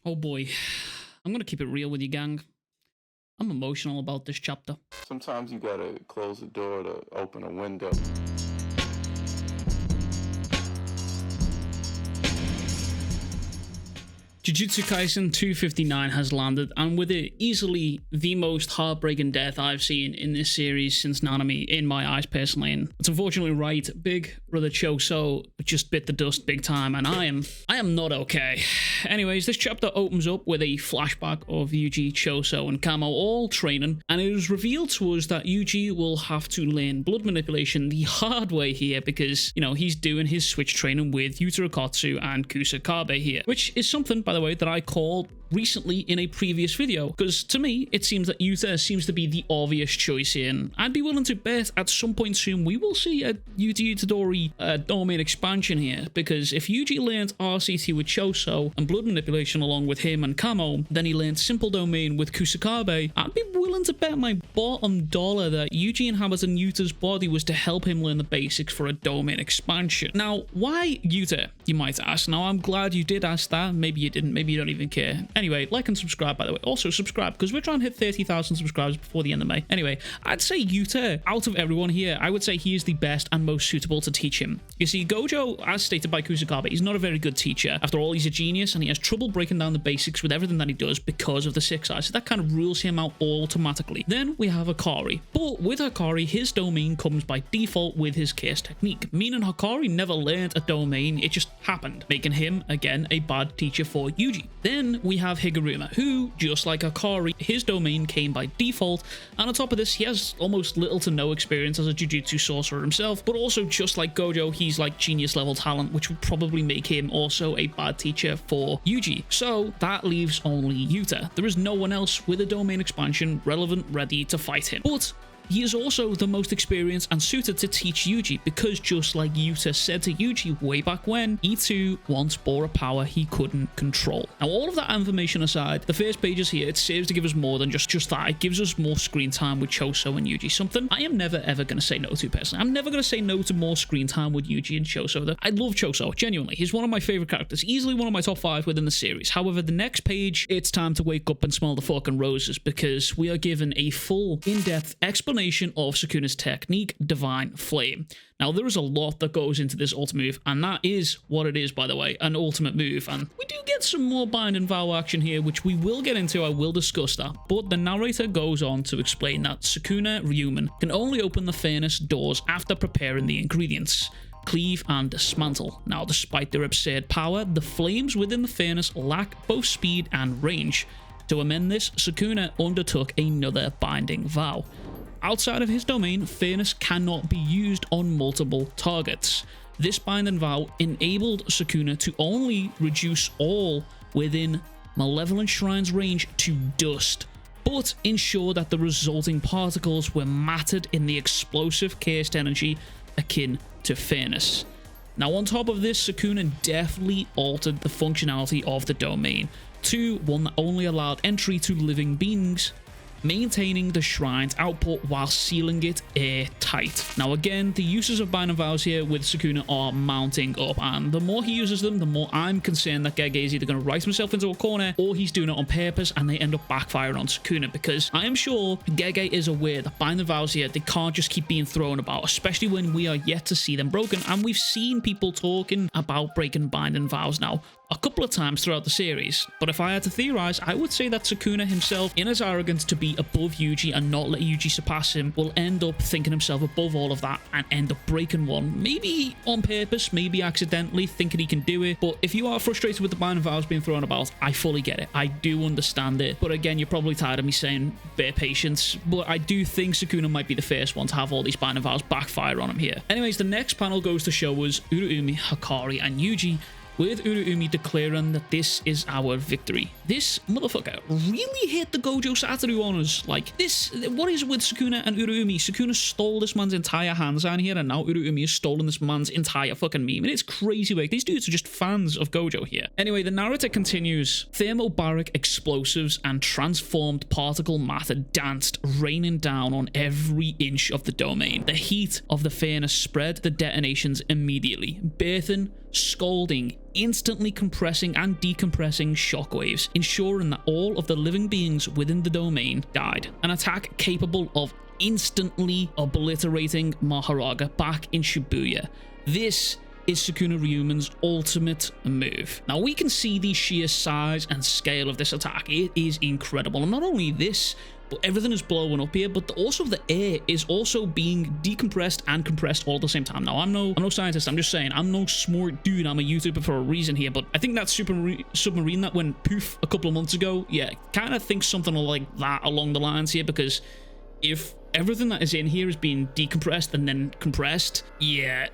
Oh boy, I'm gonna keep it real with you, gang. I'm emotional about this chapter. Sometimes you gotta close the door to open a window. Jujutsu Kaisen 259 has landed, and with it, easily the most heartbreaking death I've seen in this series since Nanami, in my eyes personally. And it's unfortunately right, big brother Choso just bit the dust big time, and I am not okay. Anyways, this chapter opens up with a flashback of Yuji, Choso, and Kamo all training, and it is revealed to us that Yuji will have to learn blood manipulation the hard way here because, you know, he's doing his switch training with Yuta and Kusakabe here, which is something, by the way, that I called recently in a previous video, because to me it seems that Yuta seems to be the obvious choice here, and I'd be willing to bet at some point soon we will see a itadori domain expansion here, because if Yuji learned RCT with Choso and blood manipulation along with him and Kamo, then he learned simple domain with Kusakabe, I'd be willing to bet my bottom dollar that Yuji inhabiting Yuta's body was to help him learn the basics for a domain expansion. Now, why Yuta, you might ask? Now, I'm glad you did ask that. Maybe you didn't, maybe you don't even care. Anyway, like and subscribe, by the way. Also, subscribe, because we're trying to hit 30,000 subscribers before the end of May. Anyway, I'd say Yuta, out of everyone here, I would say he is the best and most suitable to teach him. You see, Gojo, as stated by Kusakabe, he's not a very good teacher. After all, he's a genius, and he has trouble breaking down the basics with everything that he does because of the 6 eyes. So that kind of rules him out automatically. Then we have Hakari. But with Hakari, his domain comes by default with his curse technique, meaning Hakari never learned a domain, it just happened, making him, again, a bad teacher for Yuji. Then we have Higuruma, who, just like Hakari, his domain came by default, and on top of this, he has almost little to no experience as a Jujutsu sorcerer himself, but also just like Gojo, he's like genius level talent, which would probably make him also a bad teacher for Yuji. So that leaves only Yuta. There is no one else with a domain expansion relevant, ready to fight him. But he is also the most experienced and suited to teach Yuji, because just like Yuta said to Yuji way back when, he too once bore a power he couldn't control. Now, all of that information aside, the first pages here, it serves to give us more than just that. It gives us more screen time with Choso and Yuji, something I am never ever going to say no to personally. I'm never going to say no to more screen time with Yuji and Choso. I love Choso, genuinely. He's one of my favorite characters, easily one of my top 5 within the series. However, the next page, it's time to wake up and smell the fucking roses, because we are given a full, in-depth explanation of Sukuna's technique, Divine Flame. Now, there is a lot that goes into this ultimate move, and that is what it is, by the way, an ultimate move. And we do get some more bind and vow action here, which we will get into. I will discuss that. But the narrator goes on to explain that Sukuna Ryumen can only open the furnace doors after preparing the ingredients: cleave and dismantle. Now, despite their absurd power, the flames within the furnace lack both speed and range. To amend this, Sukuna undertook another binding vow. Outside of his domain, Furnace cannot be used on multiple targets. This binding vow enabled Sukuna to only reduce all within Malevolent Shrine's range to dust, but ensure that the resulting particles were mattered in the explosive cursed energy akin to Furnace. Now, on top of this, Sukuna definitely altered the functionality of the domain to one that only allowed entry to living beings, maintaining the shrine's output while sealing it airtight. Now, again, the uses of binding vows here with Sukuna are mounting up, and the more he uses them, the more I'm concerned that Gege is either going to write himself into a corner or he's doing it on purpose and they end up backfiring on Sukuna, because I am sure Gege is aware that binding vows here, they can't just keep being thrown about, especially when we are yet to see them broken, and we've seen people talking about breaking binding vows now a couple of times throughout the series. But if I had to theorize, I would say that Sukuna himself, in his arrogance to be above Yuji and not let Yuji surpass him, will end up thinking himself above all of that and end up breaking one. Maybe on purpose, maybe accidentally, thinking he can do it. But if you are frustrated with the binding vows being thrown about, I fully get it. I do understand it. But again, you're probably tired of me saying bear patience. But I do think Sukuna might be the first one to have all these binding vows backfire on him here. Anyways, the next panel goes to show us Urumi, Hakari, and Yuji, with Urumi declaring that this is our victory. This motherfucker really hit the Gojo Satoru on us. Like, this, what is with Sukuna and Urumi? Sukuna stole this man's entire hand sign here, and now Urumi has stolen this man's entire fucking meme. And it's crazy work. These dudes are just fans of Gojo here. Anyway, the narrator continues. Thermobaric explosives and transformed particle matter danced, raining down on every inch of the domain. The heat of the furnace spread the detonations immediately, birthing scalding, instantly compressing and decompressing shockwaves, ensuring that all of the living beings within the domain died. An attack capable of instantly obliterating Maharaga back in Shibuya. This is Sukuna Ryumen's ultimate move. Now we can see the sheer size and scale of this attack. It is incredible. And not only this, but everything is blowing up here, but also the air is also being decompressed and compressed all at the same time. Now I'm no scientist, I'm just saying, I'm no smart dude, I'm a YouTuber for a reason here, but I think that submarine that went poof a couple of months ago, yeah, kind of think something like that along the lines here, because if everything that is in here is being decompressed and then compressed, yeah,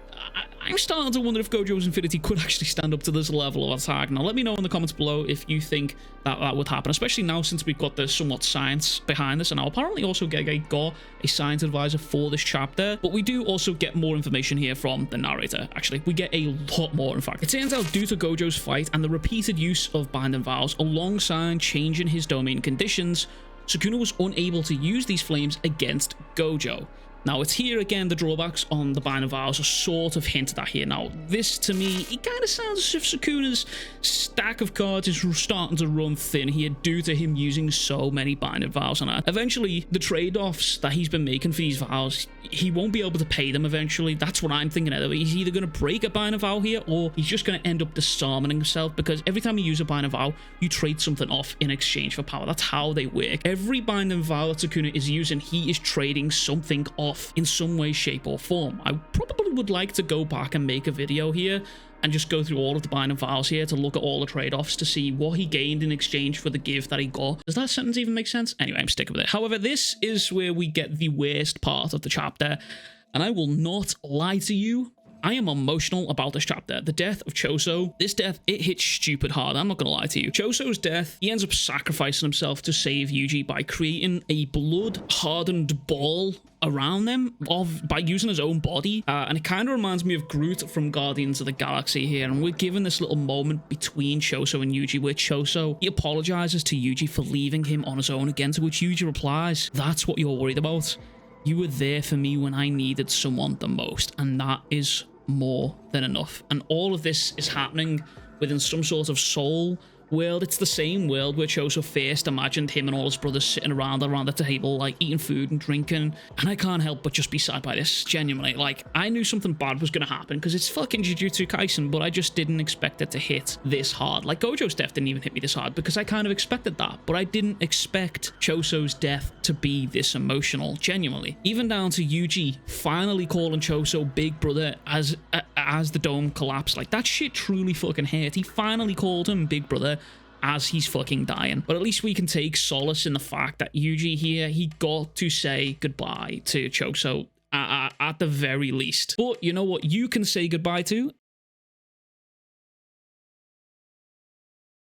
I'm starting to wonder if Gojo's Infinity could actually stand up to this level of attack. Now, let me know in the comments below if you think that that would happen, especially now since we've got the somewhat science behind this. And now, apparently, also JJK got a science advisor for this chapter, but we do also get more information here from the narrator. Actually, we get a lot more, in fact. It turns out, due to Gojo's fight and the repeated use of binding vows alongside changing his domain conditions, Sukuna was unable to use these flames against Gojo. Now, it's here again, the drawbacks on the binding vows are sort of hinted at here. Now, this to me, it kind of sounds as if Sukuna's stack of cards is starting to run thin here due to him using so many binding vows. And eventually, the trade-offs that he's been making for these vows, he won't be able to pay them eventually. That's what I'm thinking of. He's either going to break a binding vow here, or he's just going to end up disarming himself, because every time you use a binding vow, you trade something off in exchange for power. That's how they work. Every binding vow that Sukuna is using, he is trading something off in some way, shape, or form. I probably would like to go back and make a video here and just go through all of the binding vows here to look at all the trade-offs to see what he gained in exchange for the gift that he got. Does that sentence even make sense? Anyway, I'm sticking with it. However, this is where we get the worst part of the chapter, and I will not lie to you, I am emotional about this chapter. The death of Choso, this death, it hits stupid hard. I'm not going to lie to you. Choso's death, he ends up sacrificing himself to save Yuji by creating a blood-hardened ball around them by using his own body. And it kind of reminds me of Groot from Guardians of the Galaxy here. And we're given this little moment between Choso and Yuji where Choso, he apologizes to Yuji for leaving him on his own again, to which Yuji replies, "That's what you're worried about. You were there for me when I needed someone the most, and that is more than enough." And all of this is happening within some sort of soul world. It's the same world where Choso first imagined him and all his brothers sitting around the table, like eating food and drinking. And I can't help but just be sad by this, genuinely. Like, I knew something bad was going to happen because it's fucking Jujutsu Kaisen, but I just didn't expect it to hit this hard. Like, Gojo's death didn't even hit me this hard because I kind of expected that, but I didn't expect Choso's death to be this emotional, genuinely. Even down to Yuji finally calling Choso Big Brother as the dome collapsed. Like, that shit truly fucking hurt. He finally called him Big Brother as he's fucking dying. But at least we can take solace in the fact that Yuji here, he got to say goodbye to Choso at the very least. But you know what you can say goodbye to?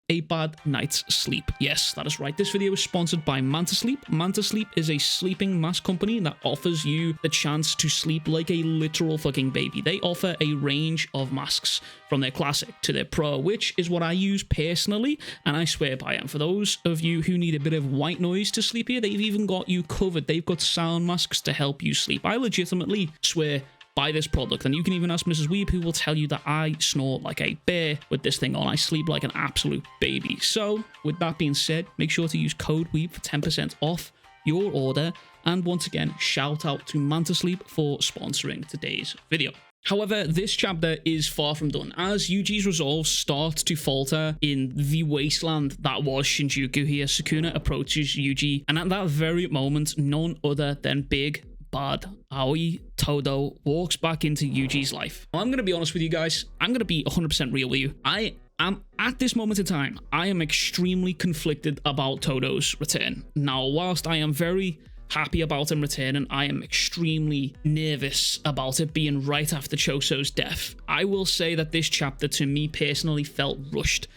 A bad night's sleep. Yes, that is right. This video is sponsored by Manta Sleep. Manta Sleep is a sleeping mask company that offers you the chance to sleep like a literal fucking baby. They offer a range of masks from their classic to their pro, which is what I use personally, and I swear by them. For those of you who need a bit of white noise to sleep here, they've even got you covered. They've got sound masks to help you sleep. I legitimately swear by this product, and you can even ask Mrs. Weeb, who will tell you that I snore like a bear with this thing on. I sleep like an absolute baby. So with that being said, make sure to use code Weeb for 10% off your order, and once again, shout out to Manta Sleep for sponsoring today's video. However, this chapter is far from done, as Yuji's resolve starts to falter in the wasteland that was Shinjuku here. Sukuna approaches Yuji, and at that very moment, none other than big bad Aoi Todo walks back into Yuji's life. I'm going to be honest with you guys. I'm going to be 100% real with you. I am, at this moment in time, I am extremely conflicted about Todo's return. Now, whilst I am very happy about him returning, I am extremely nervous about it being right after Choso's death. I will say that this chapter, to me personally, felt rushed.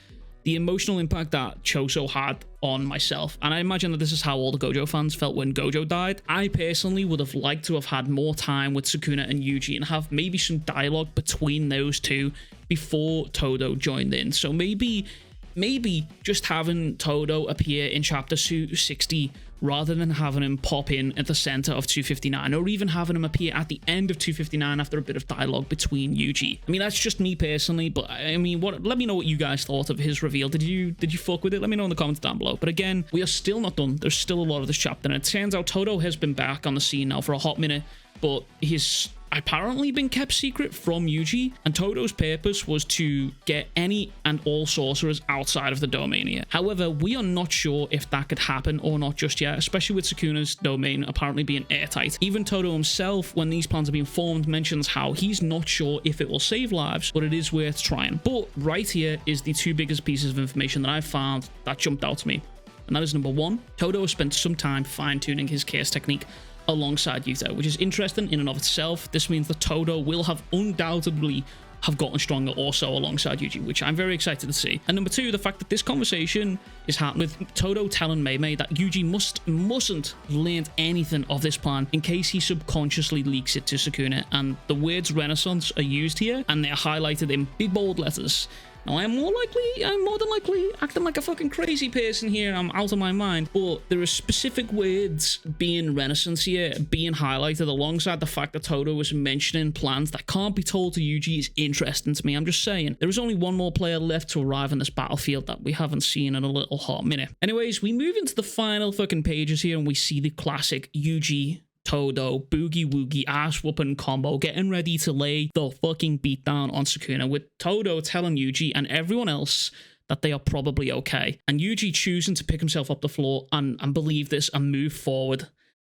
The emotional impact that Choso had on myself, and I imagine that this is how all the Gojo fans felt when Gojo died. I personally would have liked to have had more time with Sukuna and Yuji and have maybe some dialogue between those two before Todo joined in. So maybe maybe just having Todo appear in chapter 260 rather than having him pop in at the center of 259, or even having him appear at the end of 259 after a bit of dialogue between Yuji. I mean, that's just me personally, but I mean, let me know what you guys thought of his reveal. Did you fuck with it? Let me know in the comments down below. But again, we are still not done. There's still a lot of this chapter, and it turns out Todo has been back on the scene now for a hot minute, but he's apparently been kept secret from Yuji, and Todo's purpose was to get any and all sorcerers outside of the domain here. However, we are not sure if that could happen or not just yet, especially with Sukuna's domain apparently being airtight. Even Todo himself, when these plans are being formed, mentions how he's not sure if it will save lives, but it is worth trying. But right here is the two biggest pieces of information that I found that jumped out to me. And that is number one, Todo has spent some time fine-tuning his chaos technique alongside Yuta, which is interesting in and of itself. This means that Todo will have undoubtedly have gotten stronger also alongside Yuji, which I'm very excited to see. And number two, the fact that this conversation is happening with Todo telling Mei that Yuji mustn't learn anything of this plan in case he subconsciously leaks it to Sukuna. And the words Renaissance are used here, and they're highlighted in big bold letters. Now, I'm more than likely acting like a fucking crazy person here. I'm out of my mind. But there are specific words being Renaissance here, being highlighted alongside the fact that Todo is mentioning plans that can't be told to Yuji is interesting to me. I'm just saying. There is only one more player left to arrive on this battlefield that we haven't seen in a little hot minute. Anyways, we move into the final fucking pages here, and we see the classic Yuji Todo boogie woogie ass whooping combo getting ready to lay the fucking beat down on Sukuna, with Todo telling Yuji and everyone else that they are probably okay, and Yuji choosing to pick himself up the floor and believe this and move forward.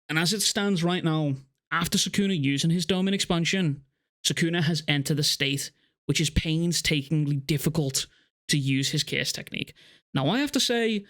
And as it stands right now, after Sukuna using his domain expansion, Sukuna has entered a state which is painstakingly difficult to use his chaos technique. Now, I have to say,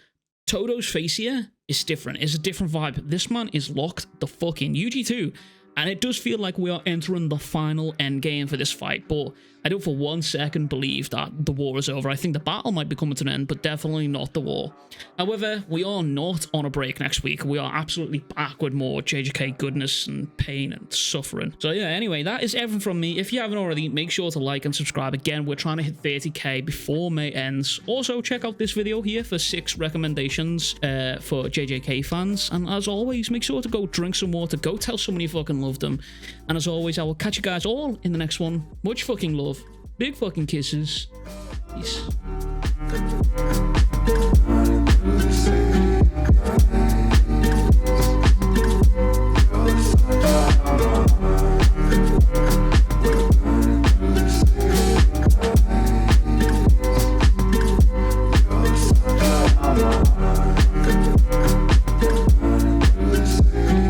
Todo's face here is different. It's a different vibe. This man is locked the fuck in. Yuji too. And it does feel like we are entering the final end game for this fight, but I don't for one second believe that the war is over. I think the battle might be coming to an end, but definitely not the war. However, we are not on a break next week. We are absolutely back with more JJK goodness and pain and suffering. So yeah, anyway, that is everything from me. If you haven't already, make sure to like and subscribe. Again, we're trying to hit 30k before May ends. Also, check out this video here for 6 recommendations for JJK fans. And as always, make sure to go drink some water. Go tell someone you fucking love them. And as always, I will catch you guys all in the next one. Much fucking love. Big fucking kisses. Peace.